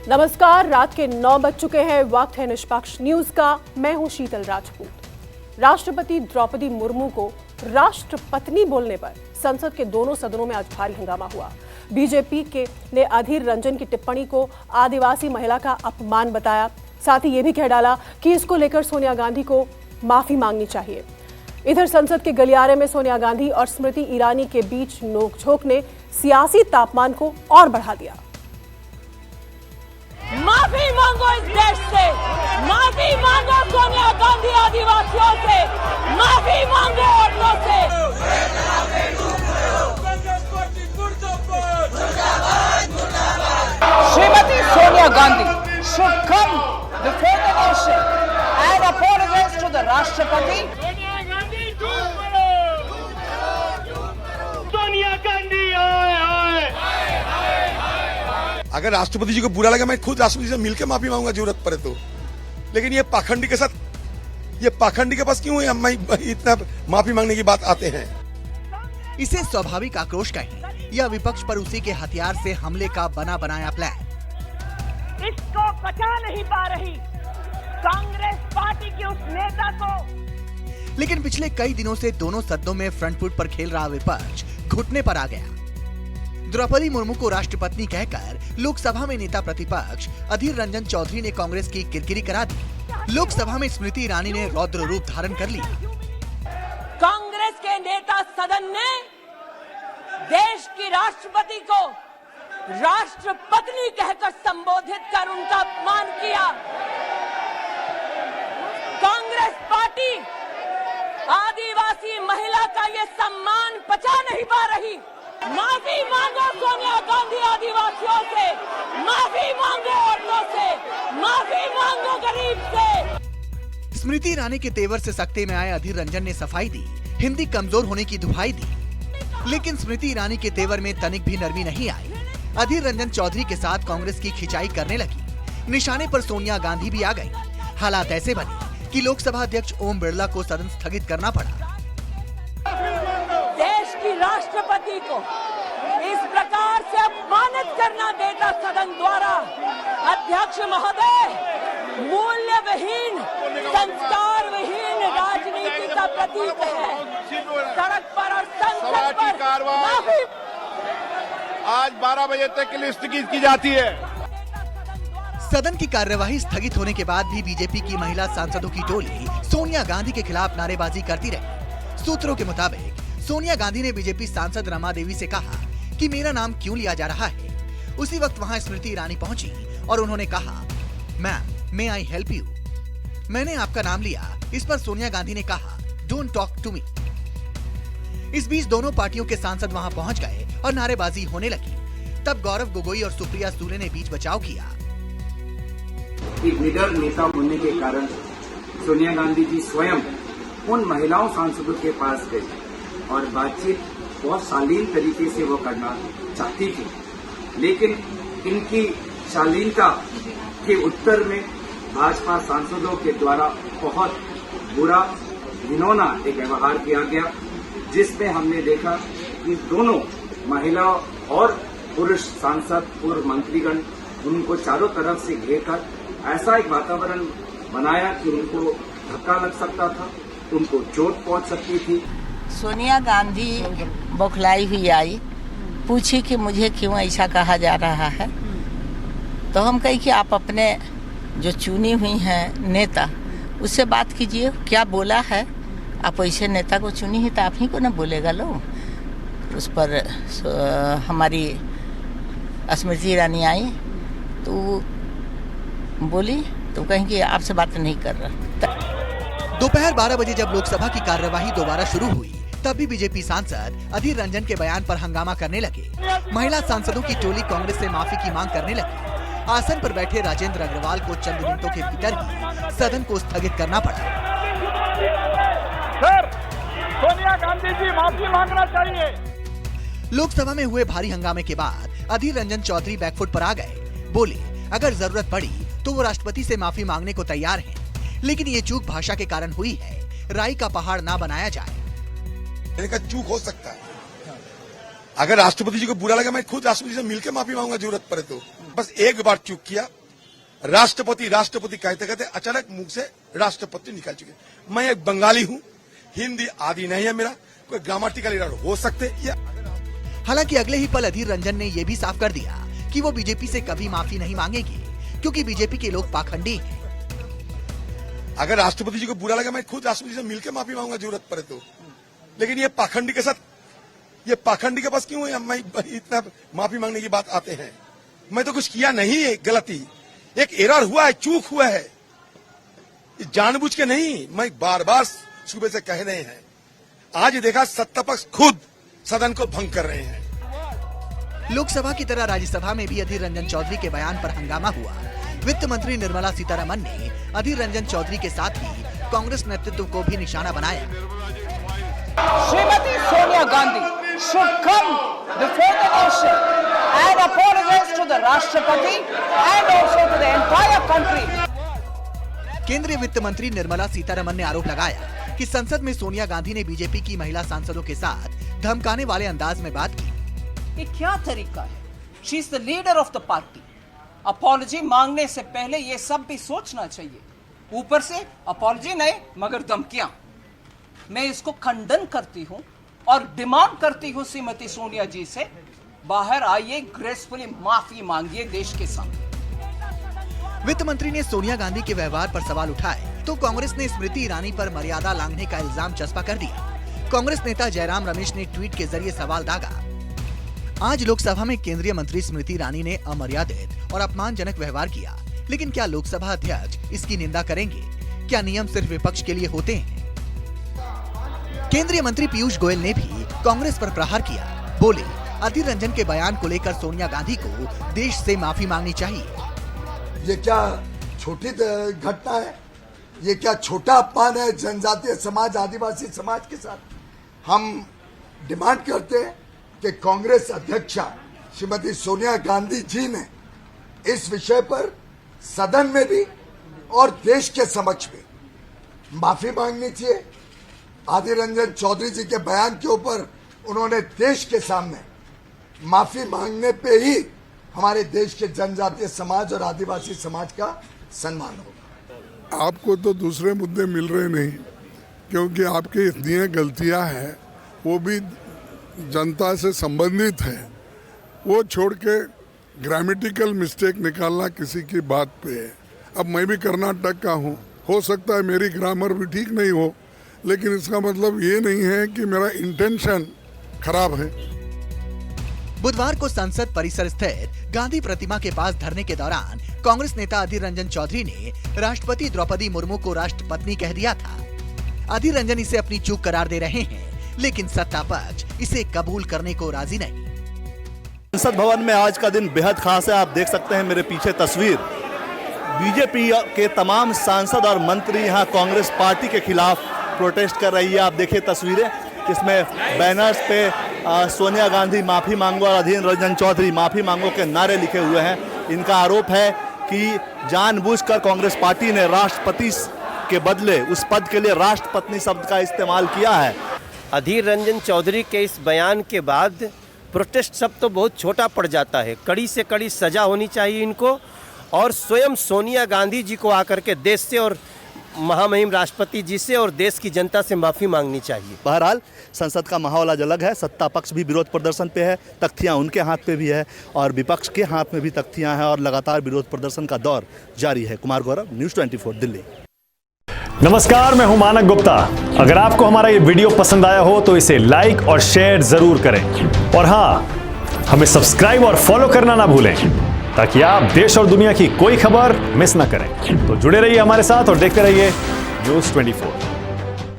नमस्कार, रात के 9 बज चुके हैं। वक्त है निष्पक्ष न्यूज का। मैं हूं शीतल राजपूत। राष्ट्रपति द्रौपदी मुर्मू को राष्ट्रपत्नी बोलने पर संसद के दोनों सदनों में आज भारी हंगामा हुआ। बीजेपी ने अधीर रंजन की टिप्पणी को आदिवासी महिला का अपमान बताया। साथ ही ये भी कह डाला कि इसको लेकर सोनिया गांधी को माफी मांगनी चाहिए। इधर संसद के गलियारे में सोनिया गांधी और स्मृति ईरानी के बीच नोकझोंक ने सियासी तापमान को और बढ़ा दिया। माफी मांगो इस देश से, माफी मांगो सोनिया गांधी आदिवासियों से, माफी मांगो औरतों से। Shrimati Sonia Gandhi should come before the nation and apologize to the राष्ट्रपति। सोनिया गांधी झूठ बोलो, सोनिया गांधी अगर राष्ट्रपति जी को बुरा लगा मैं खुद राष्ट्रपति से मिलकर माफी मांगूंगा जरूरत पड़े तो। लेकिन ये पाखंडी के साथ, ये पाखंडी के पास क्यों है हम इतना माफी मांगने की बात आते हैं। इसे स्वाभाविक आक्रोश कहें या विपक्ष पर उसी के हथियार से हमले का बना बनाया प्लान। इसको बचा नहीं पा रही कांग्रेस पार्टी के उस नेता को। लेकिन पिछले कई दिनों से दोनों सदनों में फ्रंट फुट पर खेल रहा विपक्ष घुटने पर आ गया। द्रौपदी मुर्मू को राष्ट्रपत्नी कहकर लोकसभा में नेता प्रतिपक्ष अधीर रंजन चौधरी ने कांग्रेस की किरकिरी करा दी। लोकसभा में स्मृति ईरानी ने रौद्र रूप धारण कर लिया। कांग्रेस के नेता सदन ने देश की राष्ट्रपति को राष्ट्रपत्नी कहकर संबोधित कर उनका अपमान किया। कांग्रेस पार्टी आदिवासी महिला का ये सम्मान पचा नहीं पा रही। माफी मांगो सोनिया गांधी आदिवासियों से, माफी मांगो औरतों से, माफी मांगो गरीब से। स्मृति ईरानी के तेवर से सख्ते में आए अधीर रंजन ने सफाई दी, हिंदी कमजोर होने की दुहाई दी। लेकिन स्मृति ईरानी के तेवर में तनिक भी नरमी नहीं आई। अधीर रंजन चौधरी के साथ कांग्रेस की खिंचाई करने लगी। निशाने पर सोनिया गांधी भी आ गई। हालात ऐसे बने कि लोकसभा अध्यक्ष ओम बिरला को सदन स्थगित करना पड़ा। देश की राष्ट्रपति को इस प्रकार से अपमानित करना नेता सदन द्वारा अध्यक्ष महोदय मूल्यविहीन, संस्कारविहीन राजनीति का प्रतीक है। सड़क पर और संसद पर कार्रवाई आज 12 बजे तक के लिए स्थगित की जाती है। सदन की कार्यवाही स्थगित होने के बाद भी बीजेपी की महिला सांसदों की टोली सोनिया गांधी के खिलाफ नारेबाजी करती रही। सूत्रों के मुताबिक सोनिया गांधी ने बीजेपी सांसद रमा देवी से कहा कि मेरा नाम क्यों लिया जा रहा है। उसी वक्त वहां स्मृति ईरानी पहुंची और उन्होंने कहा, ma'am may I help you. मैंने आपका नाम लिया। इस पर सोनिया गांधी ने कहा, डोंट टॉक टू मी। इस बीच दोनों पार्टियों के सांसद वहां पहुंच गए और नारेबाजी होने लगी। तब गौरव गोगोई और सुप्रिया सूले ने बीच बचाव किया। एक निडर नेता होने के कारण सोनिया गांधी जी स्वयं उन महिलाओं सांसदों के पास गई और बातचीत बहुत शालीन तरीके से वो करना चाहती थी। लेकिन इनकी शालीनता के उत्तर में भाजपा सांसदों के द्वारा बहुत बुरा घिनौना एक व्यवहार किया गया, जिसमें हमने देखा कि दोनों महिला और पुरुष सांसद, पूर्व मंत्रीगण उनको चारों तरफ से घेरकर ऐसा एक वातावरण बनाया कि उनको धक्का लग सकता था, उनको चोट पहुंच सकती थी। सोनिया गांधी बौखलाई हुई आई, पूछी कि मुझे क्यों ऐसा कहा जा रहा है। तो हम कही कि आप अपने जो चुनी हुई हैं नेता उससे बात कीजिए, क्या बोला है। आप ऐसे नेता को चुनी ही तो आप ही को ना बोलेगा लोग। उस पर हमारी स्मृति ईरानी आई तो बोली, तो कहीं कि आपसे बात नहीं कर रहा। दोपहर 12 बजे जब लोकसभा की कार्यवाही दोबारा शुरू हुई तब भी बीजेपी सांसद अधीर रंजन के बयान पर हंगामा करने लगे। महिला सांसदों की टोली कांग्रेस से माफी की मांग करने लगी। आसन पर बैठे राजेंद्र अग्रवाल को चंद मिनटों के भीतर ही सदन को स्थगित करना पड़ा। सर, सोनिया गांधी जी माफी मांगना चाहिए। लोकसभा में हुए भारी हंगामे के बाद अधीर रंजन चौधरी बैकफुट पर आ गए। बोले, अगर जरूरत पड़ी तो वो राष्ट्रपति से माफी मांगने को तैयार हैं, लेकिन ये चूक भाषा के कारण हुई है। राई का पहाड़ ना बनाया जाए। चूक हो सकता है। अगर राष्ट्रपति जी को बुरा लगा मैं खुद राष्ट्रपति से मिलकर माफी मांगूंगा जरूरत पड़े तो। बस एक बार चूक किया, राष्ट्रपति राष्ट्रपति कहते कहते अचानक मुंह से राष्ट्रपति निकल चुके। मैं एक बंगाली हूं, हिंदी आदि नहीं है मेरा, कोई ग्रामेटिकल एरर हो सकते या। हालांकि अगले ही पल अधीर रंजन ने यह भी साफ कर दिया कि वो बीजेपी से कभी माफी नहीं मांगेगी, क्योंकि बीजेपी के लोग पाखंडी हैं। अगर राष्ट्रपति जी को बुरा लगा, मैं खुद राष्ट्रपति से मिलकर माफी मांगूंगा जरूरत पड़े तो। लेकिन ये पाखंडी के साथ, ये पाखंडी के पास क्यों है मैं इतना माफी मांगने की बात आते हैं? मैं तो कुछ किया नहीं है, गलती एक एरर हुआ है, चूक हुआ है, जानबूझ के नहीं। मैं बार बार सुबह से कह रहे हैं, आज देखा सत्तापक्ष खुद सदन को भंग कर रहे हैं। लोकसभा की तरह राज्यसभा में भी अधीर रंजन चौधरी के बयान पर हंगामा हुआ। वित्त मंत्री निर्मला सीतारमण ने अधीर रंजन चौधरी के साथ ही कांग्रेस नेतृत्व को भी निशाना बनाया। Shrimati Sonia Gandhi should come before the nation and apologize to the Rashtrapati and also to the entire country. केंद्रीय वित्त मंत्री निर्मला सीतारमण ने आरोप लगाया कि संसद में सोनिया गांधी ने बीजेपी की महिला सांसदों के साथ धमकाने वाले अंदाज में बात की। ये क्या तरीका है? She is the leader of the party. Apology मांगने से पहले ये सब भी सोचना चाहिए। ऊपर से अपॉलॉजी नहीं मगर धमकियां। मैं इसको खंडन करती हूं और डिमांड करती हूं श्रीमती सोनिया जी से, बाहर आइए, ग्रेसफुली माफी मांगिए देश के सामने। वित्त मंत्री ने सोनिया गांधी के व्यवहार पर सवाल उठाए तो कांग्रेस ने स्मृति ईरानी पर मर्यादा लांघने का इल्जाम चस्पा कर दिया। कांग्रेस नेता जयराम रमेश ने ट्वीट के जरिए सवाल दागा। आज लोकसभा में केंद्रीय मंत्री स्मृति ईरानी ने अमर्यादित और अपमानजनक व्यवहार किया, लेकिन क्या लोकसभा अध्यक्ष इसकी निंदा करेंगे? क्या नियम सिर्फ विपक्ष के लिए होते हैं? केंद्रीय मंत्री पीयूष गोयल ने भी कांग्रेस पर प्रहार किया। बोले, अधीर रंजन के बयान को लेकर सोनिया गांधी को देश से माफी मांगनी चाहिए। ये क्या छोटी घटना है? ये क्या छोटा अपमान है जनजातीय समाज, आदिवासी समाज के साथ? हम डिमांड करते हैं कि कांग्रेस अध्यक्षा श्रीमती सोनिया गांधी जी ने इस विषय पर सदन में भी और देश के समक्ष भी माफी मांगनी चाहिए। अधीर रंजन चौधरी जी के बयान के ऊपर उन्होंने देश के सामने माफी मांगने पे ही हमारे देश के जनजातीय समाज और आदिवासी समाज का सम्मान होगा। आपको तो दूसरे मुद्दे मिल रहे नहीं, क्योंकि आपकी इतनी गलतियां हैं, वो भी जनता से संबंधित है। वो छोड़ के ग्रामेटिकल मिस्टेक निकालना किसी की बात पे है। अब मैं भी कर्नाटक का हूँ, हो सकता है मेरी ग्रामर भी ठीक नहीं हो, लेकिन इसका मतलब ये नहीं है कि मेरा इंटेंशन खराब है। बुधवार को संसद परिसर स्थित गांधी प्रतिमा के पास धरने के दौरान कांग्रेस नेता अधीर रंजन चौधरी ने राष्ट्रपति द्रौपदी मुर्मू को राष्ट्रपत्नी कह दिया था। अधीर रंजन इसे अपनी चूक करार दे रहे हैं, लेकिन सत्ता पक्ष इसे कबूल करने को राजी नहीं। संसद भवन में आज का दिन बेहद खास है। आप देख सकते हैं मेरे पीछे तस्वीर, बीजेपी के तमाम सांसद और मंत्री यहाँ कांग्रेस पार्टी के खिलाफ प्रोटेस्ट कर रही है। आप देखिए तस्वीरें, इसमें बैनर्स पे सोनिया गांधी माफी मांगो और अधीर रंजन चौधरी माफी मांगो के नारे लिखे हुए हैं। इनका आरोप है कि जानबूझकर कांग्रेस पार्टी ने राष्ट्रपति के बदले उस पद के लिए राष्ट्रपत्नी शब्द का इस्तेमाल किया है। अधीर रंजन चौधरी के इस बयान के बाद प्रोटेस्ट शब्द तो बहुत छोटा पड़ जाता है। कड़ी से कड़ी सजा होनी चाहिए इनको, और स्वयं सोनिया गांधी जी को आकर के देश से और महामहिम राष्ट्रपति जी से और देश की जनता से माफी मांगनी चाहिए। बहरहाल संसद का माहौल आज अलग है। सत्ता पक्ष भी विरोध प्रदर्शन पे है, तख्तियां उनके हाथ पे भी है और विपक्ष के हाथ में भी तख्तियां हैं और लगातार विरोध प्रदर्शन का दौर जारी है। कुमार गौरव, न्यूज़ 24 दिल्ली। नमस्कार, मैं हूं मानक गुप्ता। अगर आपको हमारा ये वीडियो पसंद आया हो तो इसे लाइक और शेयर जरूर करें, और हाँ, हमें सब्सक्राइब और फॉलो करना ना भूलें ताकि आप देश और दुनिया की कोई खबर मिस ना करें। तो जुड़े रहिए हमारे साथ और देखते रहिए न्यूज़ 24।